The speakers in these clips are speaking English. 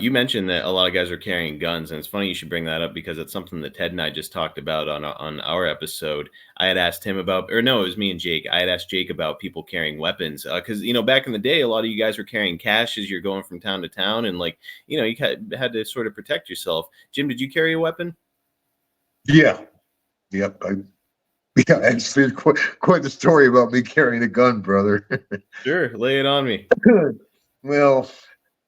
You mentioned that a lot of guys are carrying guns, and it's funny you should bring that up because it's something that Ted and I just talked about on our episode. I had asked him about, or no, it was me and Jake. I had asked Jake about people carrying weapons because back in the day, a lot of you guys were carrying cash as you're going from town to town, and you had to sort of protect yourself. Jim, did you carry a weapon? Yeah, yep. Actually, quite the story about me carrying a gun, brother. Sure, lay it on me. Well,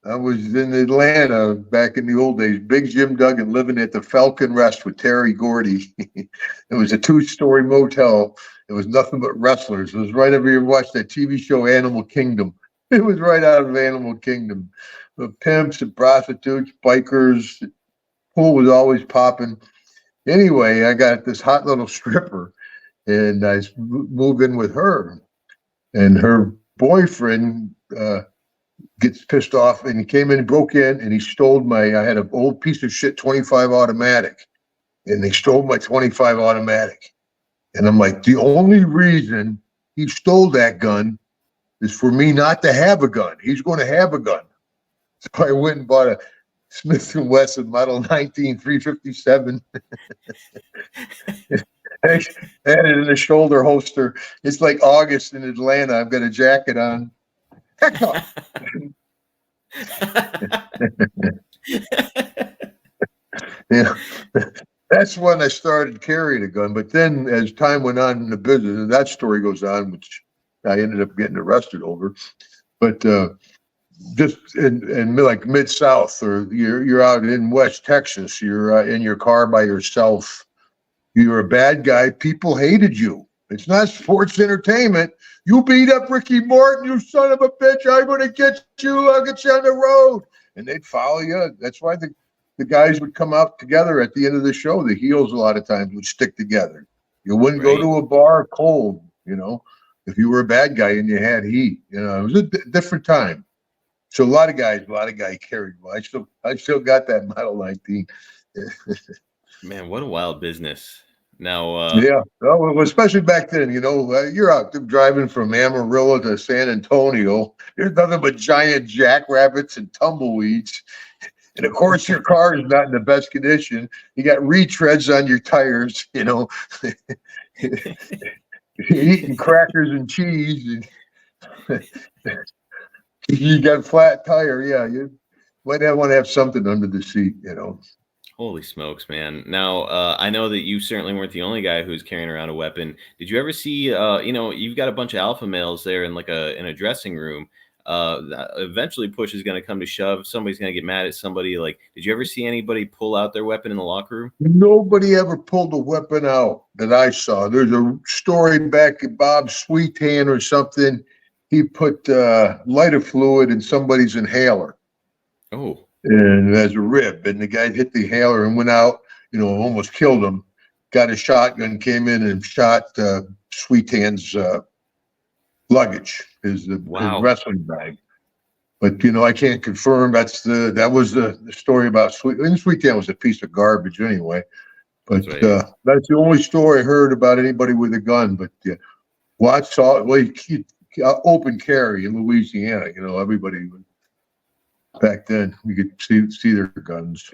I was in Atlanta back in the old days. Big Jim Duggan living at the Falcon Rest with Terry Gordy. It was a 2-story motel. It was nothing but wrestlers. It was right over here. Watched that TV show Animal Kingdom. It was right out of Animal Kingdom. The pimps and prostitutes, bikers. Pool was always popping. Anyway, I got this hot little stripper, and I moved in with her, and her boyfriend gets pissed off, and he came in, broke in, and he stole I had an old piece of shit 25 automatic, and they stole my 25 automatic. And I'm like, the only reason he stole that gun is for me not to have a gun. He's going to have a gun. So I went and bought a Smith & Wesson Model 19 357. I had it in a shoulder holster. It's like August in Atlanta. I've got a jacket on. Hacksaw. Yeah, that's when I started carrying a gun. But then, as time went on in the business, and that story goes on, which I ended up getting arrested over. But just in like Mid-South, or you're out in West Texas, you're in your car by yourself. You're a bad guy. People hated you. It's not sports entertainment. You beat up Ricky Morton, you son of a bitch. I'm going to get you. I'll get you on the road. And they'd follow you. That's why the guys would come out together at the end of the show. The heels a lot of times would stick together. You wouldn't go to a bar cold, if you were a bad guy and you had heat. It was a different time. So a lot of guys carried one. I still got that Model 19. Man, what a wild business. Now, yeah, well, especially back then, you're out driving from Amarillo to San Antonio. There's nothing but giant jackrabbits and tumbleweeds. And of course, your car is not in the best condition. You got retreads on your tires, eating crackers and cheese. And you got flat tire. Yeah, you might want to have something under the seat, Holy smokes, man. Now, I know that you certainly weren't the only guy who's carrying around a weapon. Did you ever see, you've got a bunch of alpha males there in in a dressing room. Eventually push is going to come to shove. Somebody's going to get mad at somebody. Did you ever see anybody pull out their weapon in the locker room? Nobody ever pulled a weapon out that I saw. There's a story back at Bob Sweetan or something. He put lighter fluid in somebody's inhaler. Oh. And as a rib, and the guy hit the inhaler and went out, almost killed him. Got a shotgun, came in and shot Sweetan's luggage, his wrestling bag. But I can't confirm. That was the story about Sweetan was a piece of garbage anyway. But that's the only story I heard about anybody with a gun. But Watts saw open carry in Louisiana. Everybody. Back then, we could see their guns.